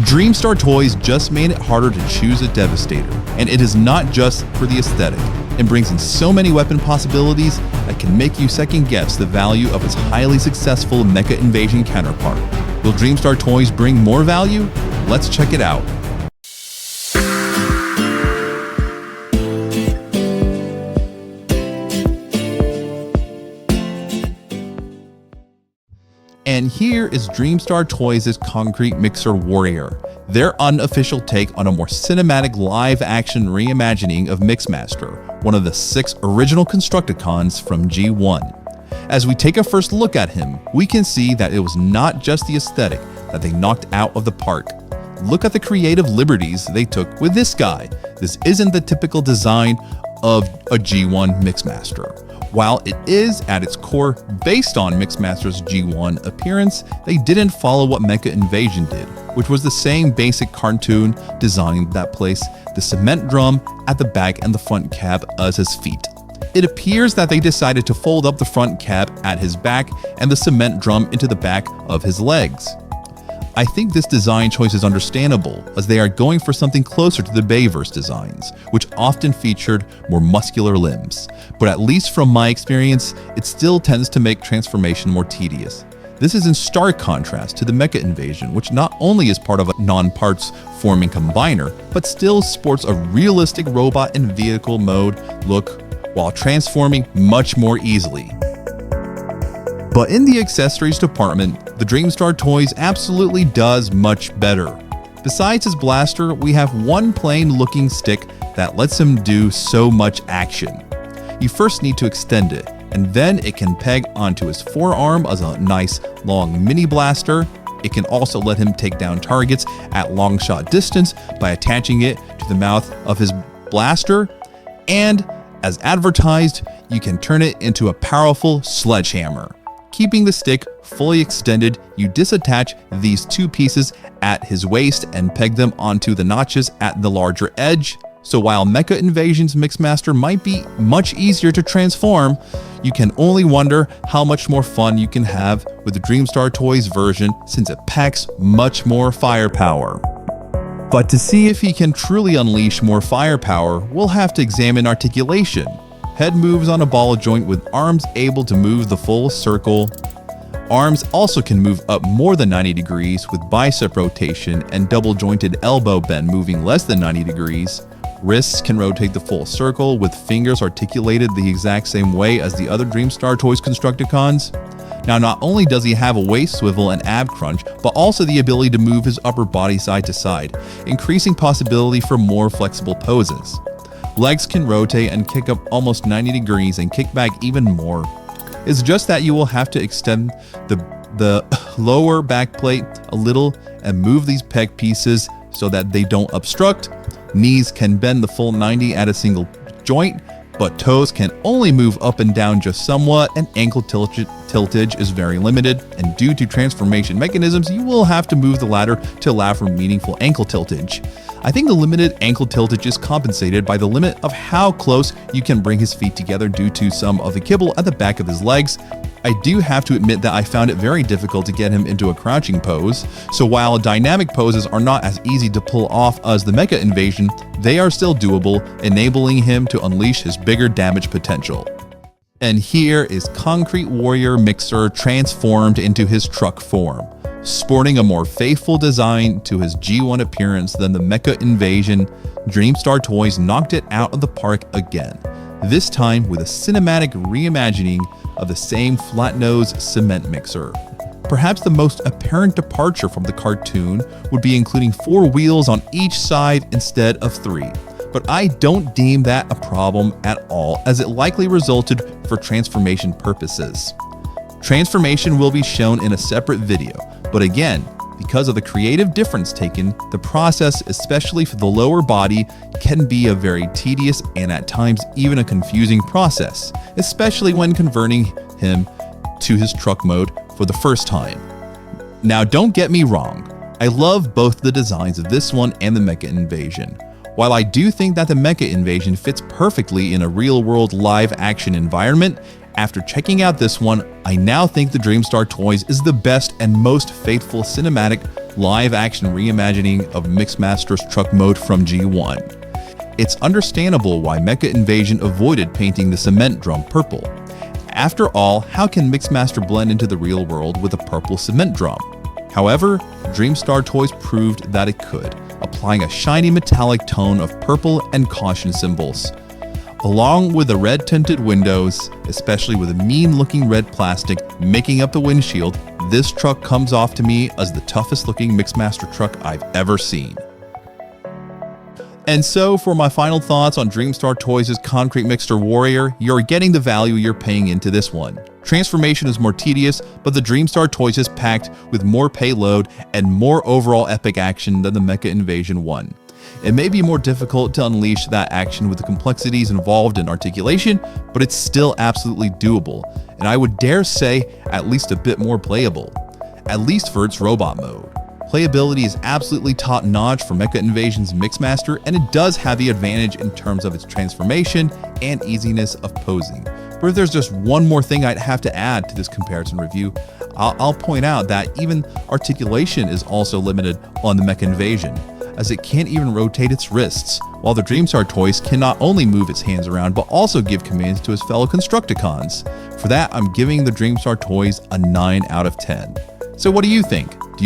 Dreamstar Toys just made it harder to choose a Devastator, and it is not just for the aesthetic. It brings in so many weapon possibilities that can make you second guess the value of its highly successful Mecha Invasion counterpart. Will Dreamstar Toys bring more value? Let's check it out. And here is Dreamstar Toys' Concrete Mixer Warrior, their unofficial take on a more cinematic live-action reimagining of Mixmaster, one of the 6 original Constructicons from G1. As we take a first look at him, we can see that it was not just the aesthetic that they knocked out of the park. Look at the creative liberties they took with this guy. This isn't the typical design of a G1 Mixmaster. While it is at its core based on Mixmaster's G1 appearance, they didn't follow what Mecha Invasion did, which was the same basic cartoon design that placed the cement drum at the back and the front cab as his feet. It appears that they decided to fold up the front cab at his back and the cement drum into the back of his legs. I think this design choice is understandable, as they are going for something closer to the Bayverse designs, which often featured more muscular limbs. But at least from my experience, it still tends to make transformation more tedious. This is in stark contrast to the Mecha Invasion, which not only is part of a non-parts forming combiner, but still sports a realistic robot and vehicle mode look while transforming much more easily. But in the accessories department, the Dreamstar Toys absolutely does much better. Besides his blaster, we have one plain looking stick that lets him do so much action. You first need to extend it, and then it can peg onto his forearm as a nice long mini blaster. It can also let him take down targets at long shot distance by attaching it to the mouth of his blaster, and as advertised, you can turn it into a powerful sledgehammer. Keeping the stick fully extended, you disattach these 2 pieces at his waist and peg them onto the notches at the larger edge. So while Mecha Invasion's Mixmaster might be much easier to transform, you can only wonder how much more fun you can have with the Dreamstar Toys version, since it packs much more firepower. But to see if he can truly unleash more firepower, we'll have to examine articulation. Head moves on a ball joint with arms able to move the full circle. Arms also can move up more than 90 degrees with bicep rotation and double jointed elbow bend moving less than 90 degrees. Wrists can rotate the full circle with fingers articulated the exact same way as the other Dreamstar Toys Constructicons. Now, not only does he have a waist swivel and ab crunch, but also the ability to move his upper body side to side, increasing possibility for more flexible poses. Legs can rotate and kick up almost 90 degrees and kick back even more. It's just that you will have to extend the lower back plate a little and move these peg pieces so that they don't obstruct. Knees can bend the full 90 at a single joint, but toes can only move up and down just somewhat, and ankle tiltage is very limited, and due to transformation mechanisms, you will have to move the latter to allow for meaningful ankle tiltage. I think the limited ankle tiltage is compensated by the limit of how close you can bring his feet together due to some of the kibble at the back of his legs. I do have to admit that I found it very difficult to get him into a crouching pose, so while dynamic poses are not as easy to pull off as the Mecha Invasion, they are still doable, enabling him to unleash his bigger damage potential. And here is Concrete Warrior Mixer transformed into his truck form, sporting a more faithful design to his G1 appearance than the Mecha Invasion. Dreamstar Toys knocked it out of the park again, this time with a cinematic reimagining of the same flat-nosed cement mixer. Perhaps the most apparent departure from the cartoon would be including 4 wheels on each side instead of 3, but I don't deem that a problem at all, as it likely resulted for transformation purposes. Transformation will be shown in a separate video, but again, because of the creative difference taken, the process, especially for the lower body, can be a very tedious and at times even a confusing process, especially when converting him to his truck mode for the first time. Now, don't get me wrong, I love both the designs of this one and the Mecha Invasion. While I do think that the Mecha Invasion fits perfectly in a real-world live-action environment, after checking out this one, I now think the Dreamstar Toys is the best and most faithful cinematic live-action reimagining of Mixmaster's truck mode from G1. It's understandable why Mecha Invasion avoided painting the cement drum purple. After all, how can Mixmaster blend into the real world with a purple cement drum? However, Dreamstar Toys proved that it could, applying a shiny metallic tone of purple and caution symbols. Along with the red tinted windows, especially with a mean looking red plastic making up the windshield, this truck comes off to me as the toughest looking Mixmaster truck I've ever seen. And so for my final thoughts on Dreamstar Toys' Concrete Mixer Warrior, you're getting the value you're paying into this one. Transformation is more tedious, but the Dreamstar Toys is packed with more payload and more overall epic action than the Mecha Invasion one. It may be more difficult to unleash that action with the complexities involved in articulation, but it's still absolutely doable, and I would dare say at least a bit more playable, at least for its robot mode. Playability is absolutely top-notch for Mecha Invasion's Mixmaster, and it does have the advantage in terms of its transformation and easiness of posing. But if there's just one more thing I'd have to add to this comparison review, I'll point out that even articulation is also limited on the Mecha Invasion, as it can't even rotate its wrists, while the Dreamstar Toys can not only move its hands around, but also give commands to its fellow Constructicons. For that, I'm giving the Dreamstar Toys a 9 out of 10. So what do you think? Do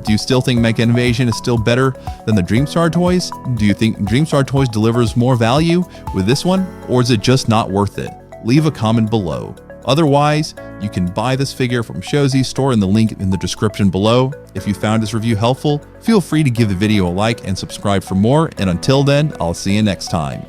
you still think Mecha Invasion is still better than the Dreamstar Toys? Do you think Dreamstar Toys delivers more value with this one, or is it just not worth it? Leave a comment below. Otherwise, you can buy this figure from Showzi's store in the link in the description below. If you found this review helpful, feel free to give the video a like and subscribe for more, and until then, I'll see you next time.